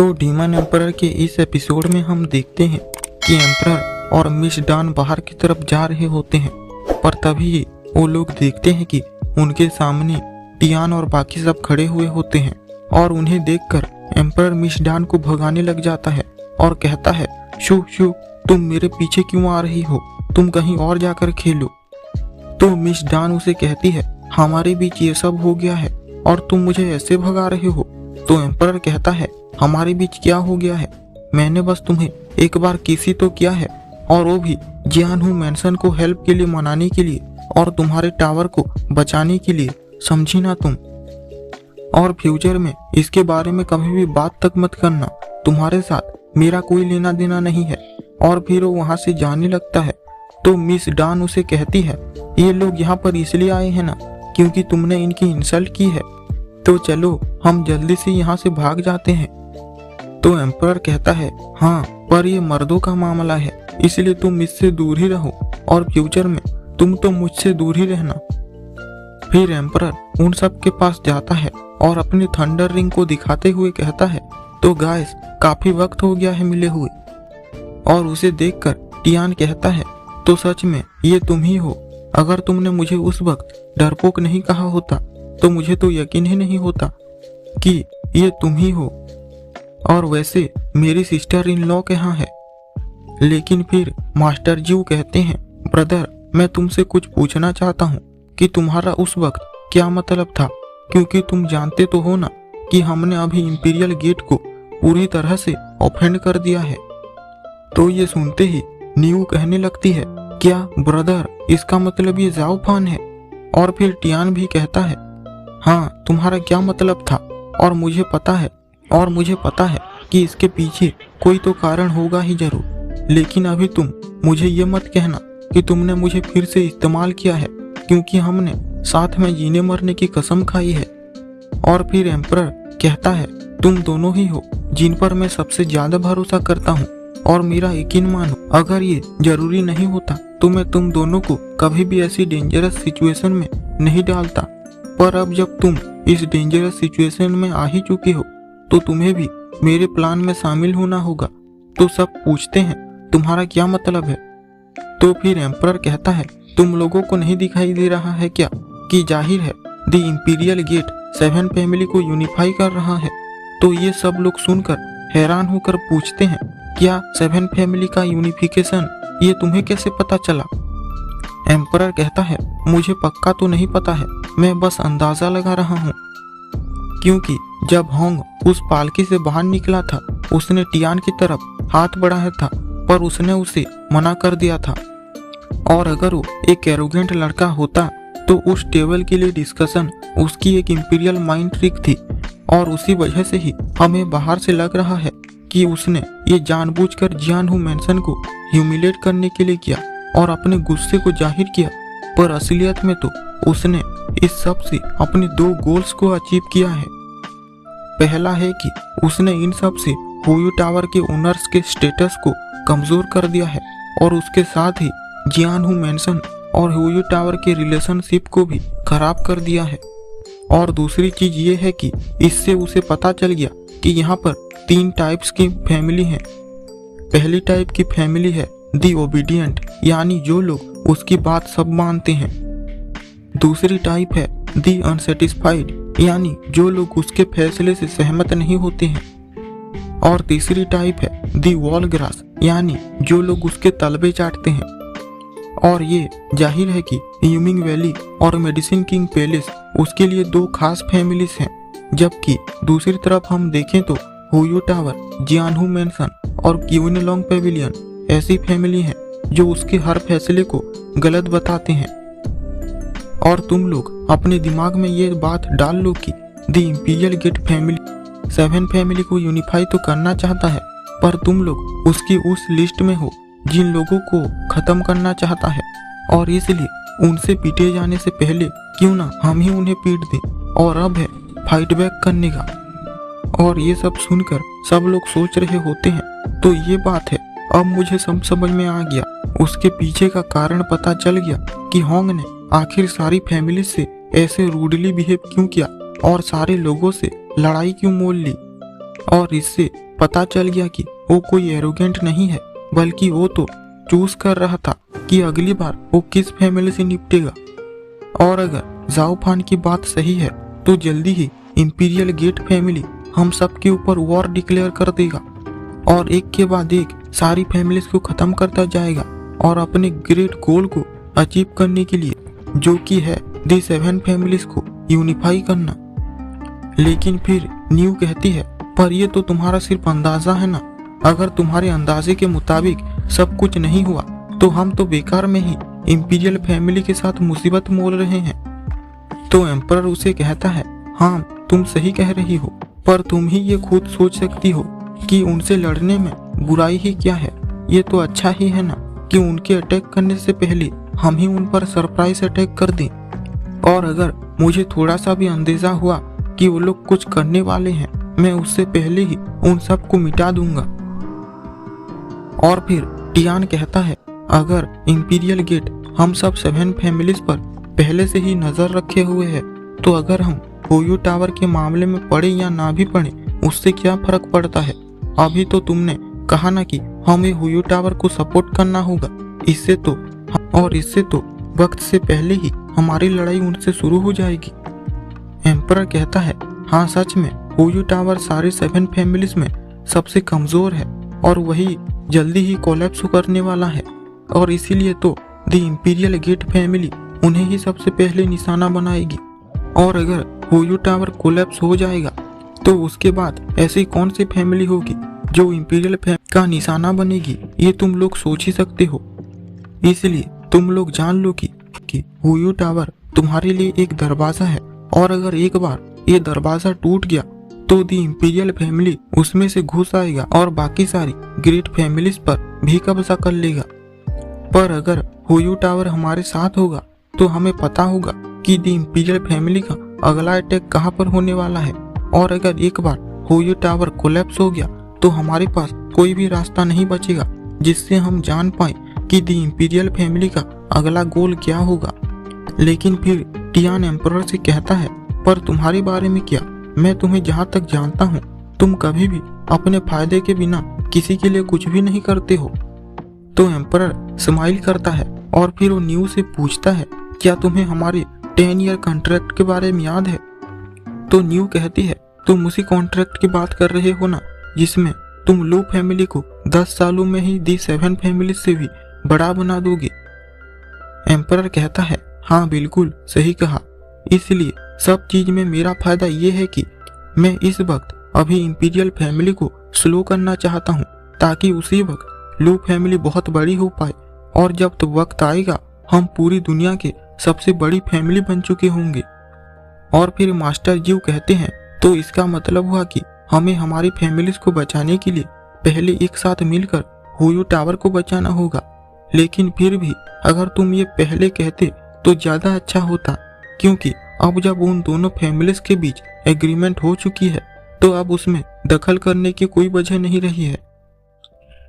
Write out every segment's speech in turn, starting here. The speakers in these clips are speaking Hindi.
तो डीमन एम्परर के इस एपिसोड में हम देखते हैं कि एम्परर और मिस डान बाहर की तरफ जा रहे होते हैं, पर तभी वो लोग देखते हैं कि उनके सामने टियान और बाकी सब खड़े हुए होते हैं और उन्हें देखकर एम्परर मिस डान को भगाने लग जाता है और कहता है, शू शू तुम मेरे पीछे क्यों आ रही हो, तुम कहीं और जाकर खेलो। तो मिस डान उसे कहती है, हमारे बीच ये सब हो गया है और तुम मुझे ऐसे भगा रहे हो। तो एम्परर कहता है, हमारे बीच क्या हो गया है, मैंने बस तुम्हें एक बार किसी तो किया है, और वो भी जियानहू मैंसन को हेल्प के लिए मनाने के लिए और तुम्हारे टावर को बचाने के लिए, समझी ना तुम। और फ्यूचर में इसके बारे में कभी भी बात तक मत करना, तुम्हारे साथ मेरा कोई लेना देना नहीं है। और फिर वो वहां से जाने लगता है। तो मिस डान उसे कहती है, ये लोग यहाँ पर इसलिए आए हैं ना क्योंकि तुमने इनकी इंसल्ट की है, तो चलो हम जल्दी से यहाँ से भाग जाते हैं। तो एम्परर कहता है, हाँ पर ये मर्दों का मामला है, इसलिए तुम इससे दूर ही रहो और फ्यूचर में तुम तो मुझसे दूर ही रहना। फिर एम्परर उन सब के पास जाता है और अपनी थंडर रिंग को दिखाते हुए कहता है, तो गाइस काफी वक्त हो गया है मिले हुए। और उसे देखकर टियान कहता है, तो सच में ये तुम ही हो, अगर तुमने मुझे उस वक्त डरपोक नहीं कहा होता तो मुझे तो यकीन ही नहीं होता कि ये तुम ही हो। और वैसे मेरी सिस्टर इन लॉ कहाँ है। लेकिन फिर मास्टर जीव कहते हैं, ब्रदर मैं तुमसे कुछ पूछना चाहता हूँ कि तुम्हारा उस वक्त क्या मतलब था, क्योंकि तुम जानते तो हो ना कि हमने अभी इंपीरियल गेट को पूरी तरह से ऑफेंड कर दिया है। तो ये सुनते ही न्यू कहने लगती है, क्या ब्रदर इसका मतलब ये जाओ फान है। और फिर टियान भी कहता है, हाँ तुम्हारा क्या मतलब था, और मुझे पता है कि इसके पीछे कोई तो कारण होगा ही जरूर, लेकिन अभी तुम मुझे ये मत कहना कि तुमने मुझे फिर से इस्तेमाल किया है, क्योंकि हमने साथ में जीने मरने की कसम खाई है। और फिर एम्परर कहता है, तुम दोनों ही हो जिन पर मैं सबसे ज्यादा भरोसा करता हूँ और मेरा यकीन मानो, अगर ये जरूरी नहीं होता तो मैं तुम दोनों को कभी भी ऐसी डेंजरस सिचुएशन में नहीं डालता, पर अब जब तुम इस डेंजरस सिचुएशन में आ ही चुके हो तो तुम्हें भी मेरे प्लान में शामिल होना होगा। तो सब पूछते हैं, तुम्हारा क्या मतलब है। तो फिर एम्परर कहता है, तुम लोगों को नहीं दिखाई दे रहा है क्या कि जाहिर है द इंपीरियल गेट 7 फैमिली को यूनिफाई कर रहा है। तो ये सब लोग सुनकर हैरान होकर पूछते हैं, क्या 7 फैमिली का यूनिफिकेशन ये तुम्हें कैसे पता चला। एम्परर कहता है, मुझे पक्का तो नहीं पता है, मैं बस अंदाजा लगा रहा हूँ, क्योंकि जब होंग उस पालकी से बाहर निकला था उसने टियान की तरफ हाथ बढ़ाया था, पर उसने उसे मना कर दिया था। और अगर वो एक एरोगेंट लड़का होता तो उस टेबल के लिए डिस्कशन उसकी एक इंपीरियल माइंड ट्रिक थी, और उसी वजह से ही हमें बाहर से लग रहा है कि उसने ये जानबूझकर जियानहू मैंसन को ह्यूमिलेट करने के लिए किया और अपने गुस्से को जाहिर किया, पर असलियत में तो उसने इस सब से अपने 2 गोल्स को अचीव किया है। पहला है कि उसने इन सब से हुयू टावर के ओनर्स के स्टेटस को कमजोर कर दिया है, और उसके साथ ही जियानहू मैंसन और हुयू टावर के रिलेशनशिप को भी खराब कर दिया है। और दूसरी चीज ये है कि इससे उसे पता चल गया कि यहाँ पर 3 टाइप्स की फैमिली हैं। पहली टाइप की फैमिली है दी ओबीडियंट, यानी जो लोग उसकी बात सब मानते हैं। दूसरी टाइप है दी अनसेटिस्फाइड, यानी जो लोग उसके फैसले से सहमत नहीं होते हैं। और तीसरी टाइप है दी वॉल ग्रास, यानी जो लोग उसके तलबे चाटते हैं। और ये जाहिर है कि यूमिंग वैली और मेडिसिन किंग पैलेस उसके लिए 2 खास फैमिलीज हैं, जबकि दूसरी तरफ हम देखें तो हुयू टावर, जियानहू मैंसन और क्यूइनलॉन्ग पेविलियन ऐसी फैमिली हैं जो उसके हर फैसले को गलत बताते हैं। और तुम लोग अपने दिमाग में ये बात डाल लो कि the imperial gate family 7 family को यूनिफाई तो करना चाहता है, पर तुम लोग उसकी उस लिस्ट में हो जिन लोगों को खत्म करना चाहता है, और इसलिए उनसे पीटे जाने से पहले क्यों ना हम ही उन्हें पीट दें, और अब है फाइट बैक करने का। और ये सब सुनकर सब लोग सोच रहे होते हैं, तो ये बात है, अब मुझे सब समझ में आ गया, उसके पीछे का कारण पता चल गया कि होंग ने आखिर सारी फैमिली से ऐसे रूडली बिहेव क्यों किया और सारे लोगों से लड़ाई क्यों मोल ली। और इससे पता चल गया कि वो कोई एरोगेंट नहीं है, बल्कि वो तो चूज कर रहा था कि अगली बार वो किस फैमिली से निपटेगा। और अगर जाओ फान की बात सही है तो जल्दी ही इंपीरियल गेट फैमिली हम सब के ऊपर वॉर डिक्लेयर कर देगा और एक के बाद एक सारी फैमिलीज को खत्म करता जाएगा और अपने ग्रेट गोल को अचीव करने के लिए, जो कि है दी 7 फैमिलीज को यूनिफाई करना। लेकिन फिर न्यू कहती है, पर ये तो तुम्हारा सिर्फ अंदाजा है ना, अगर तुम्हारे अंदाजे के मुताबिक सब कुछ नहीं हुआ तो हम तो बेकार में ही इंपीरियल फैमिली के साथ मुसीबत मोल रहे हैं। तो एम्परर उसे कहता है, हाँ तुम सही कह रही हो, पर तुम ही ये खुद सोच सकती हो कि उनसे लड़ने में बुराई ही क्या है। ये तो अच्छा ही है ना कि उनके अटैक करने से पहले हम ही उन पर सरप्राइज अटैक कर दें। और अगर मुझे थोड़ा सा भी अंदेशा हुआ कि वो लोग कुछ करने वाले हैं, मैं उससे पहले ही उन सबको मिटा दूंगा। और फिर टियान कहता है, अगर इंपीरियल गेट हम सब 7 फैमिलीज पर पहले से ही नजर रखे हुए है, तो अगर हम होयू टावर के मामले में पड़े या ना भी पड़े उससे क्या फर्क पड़ता है। अभी तो तुमने कहा ना कि हमें होयू टावर को सपोर्ट करना होगा, इससे तो वक्त से पहले ही हमारी लड़ाई उनसे शुरू हो जाएगी। एम्परर कहता है, हाँ सच में होयू टावर सारे 7 फैमिलीज में सबसे कमजोर है और वही जल्दी ही कोलैप्स करने वाला है, और इसीलिए तो द इंपीरियल गेट फैमिली उन्हें ही सबसे पहले निशाना बनाएगी। और अगर होयू टावर कोलैप्स हो जाएगा तो उसके बाद ऐसी कौन सी फैमिली होगी जो इंपीरियल फैमिली का निशाना बनेगी, ये तुम लोग सोच ही सकते हो। इसलिए तुम लोग जान लो कि होयू टावर तुम्हारे लिए एक दरवाजा है, और अगर एक बार ये दरवाजा टूट गया तो दी इंपीरियल फैमिली उसमें से घुस आएगा और बाकी सारी ग्रेट फैमिलीज पर भी कब्जा कर लेगा। पर अगर होयू टावर हमारे साथ होगा तो हमें पता होगा कि दी इंपीरियल फैमिली का अगला अटैक कहाँ पर होने वाला है, और अगर एक बार होयू टावर कोलैप्स हो गया तो हमारे पास कोई भी रास्ता नहीं बचेगा जिससे हम जान पाए कि दी इंपीरियल फैमिली का अगला गोल क्या होगा। लेकिन फिर टियान एम्परर से कहता है, पर तुम्हारे बारे में क्या, मैं तुम्हें जहाँ तक जानता हूँ तुम कभी भी अपने फायदे के बिना किसी के लिए कुछ भी नहीं करते हो। तो एम्परर स्माइल करता है और फिर वो न्यू से पूछता है, क्या तुम्हें हमारे 10 ईयर कॉन्ट्रैक्ट के बारे में याद है। तो न्यू कहती है, तुम उसी कॉन्ट्रैक्ट की बात कर रहे हो ना जिसमें तुम लू फैमिली को 10 सालों में ही दी 7 फैमिली से भी बड़ा बना दोगे। एम्परर कहता है, हाँ बिल्कुल सही कहा, इसलिए सब चीज में मेरा फायदा ये है कि मैं इस वक्त अभी इंपीरियल फैमिली को स्लो करना चाहता हूँ, ताकि उसी वक्त लू फैमिली बहुत बड़ी हो पाए, और जब तो वक्त आएगा हम पूरी दुनिया के सबसे बड़ी फैमिली बन चुके होंगे। और फिर मास्टर जीव कहते हैं, तो इसका मतलब हुआ कि हमें हमारी फैमिलीज को बचाने के लिए पहले एक साथ मिलकर होयू टावर को बचाना होगा। लेकिन फिर भी अगर तुम ये पहले कहते तो ज्यादा अच्छा होता, क्योंकि अब जब उन दोनों फैमिलीज के बीच एग्रीमेंट हो चुकी है तो अब उसमें दखल करने की कोई वजह नहीं रही है।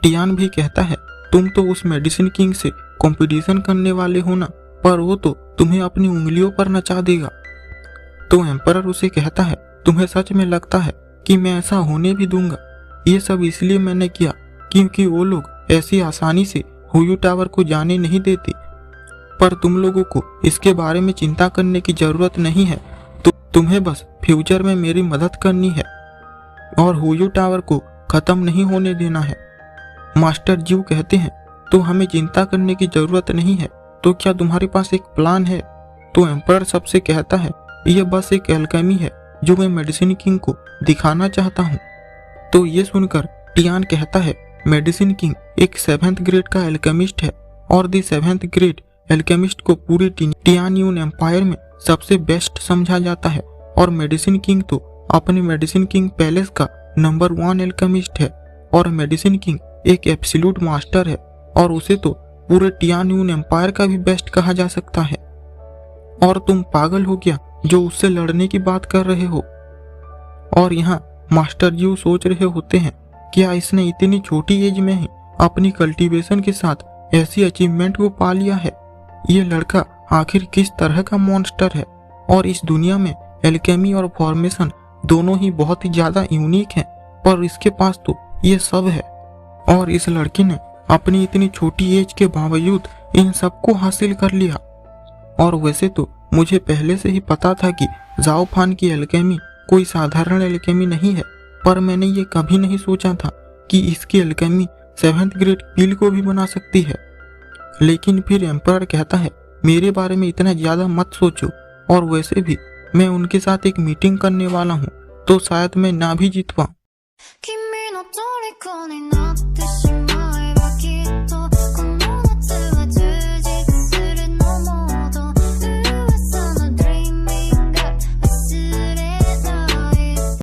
टियान भी कहता है, तुम तो उस मेडिसिन किंग से कंपटीशन करने वाले हो ना, पर वो तो तुम्हें अपनी उंगलियों पर नचा देगा। तो एम्परर उसे कहता है, तुम्हें सच में लगता है कि मैं ऐसा होने भी दूंगा। ये सब इसलिए मैंने किया क्योंकि वो लोग ऐसी आसानी से होयू टावर को जाने नहीं देते, पर तुम लोगों को इसके बारे में चिंता करने की जरूरत नहीं है। तो तुम्हें बस फ्यूचर में मेरी मदद करनी है और होयू टावर को खत्म नहीं होने देना है। मास्टर जीव कहते हैं, तो हमें चिंता करने की जरूरत नहीं है, तो क्या तुम्हारे पास एक प्लान है। तो एम्परर सबसे कहता है, यह बस एक एल्केमी है जो मैं मेडिसिन किंग को दिखाना चाहता हूँ। तो ये सुनकर टियान कहता है, मेडिसिन किंग एक 7th ग्रेड का एल्केमिस्ट है, और दी 7th ग्रेड एल्केमिस्ट को पूरी टियानयून एम्पायर में सबसे बेस्ट समझा जाता है, और मेडिसिन किंग तो अपने मेडिसिन किंग पैलेस का नंबर 1 एल्केमिस्ट है, और मेडिसिन किंग एक एब्सोल्यूट मास्टर है, और उसे तो पूरे टियानयून एम्पायर का भी बेस्ट कहा जा सकता है। और तुम पागल हो क्या जो उससे लड़ने की बात कर रहे हो। और यहाँ मास्टर जी सोच रहे होते हैं, क्या इसने इतनी छोटी एज में ही अपनी कल्टीवेशन के साथ ऐसी अचीवमेंट को पा लिया है। ये लड़का आखिर किस तरह का मॉन्स्टर है, और इस दुनिया में एल्केमी और फॉर्मेशन दोनों ही बहुत ही ज्यादा यूनिक हैं, पर इसके पास तो ये सब है। और इस लड़के ने अपनी इतनी छोटी एज के बावजूद इन सबको हासिल कर लिया। और वैसे तो मुझे पहले से ही पता था कि जाओ फान की एल्केमी कोई साधारण एल्केमी नहीं है, पर मैंने ये कभी नहीं सोचा था कि इसकी एल्केमी 7th ग्रेड पील को भी बना सकती है। लेकिन फिर एम्परर कहता है मेरे बारे में इतना ज्यादा मत सोचो, और वैसे भी मैं उनके साथ एक मीटिंग करने वाला हूँ, तो शायद मैं ना भी जीत पाऊं।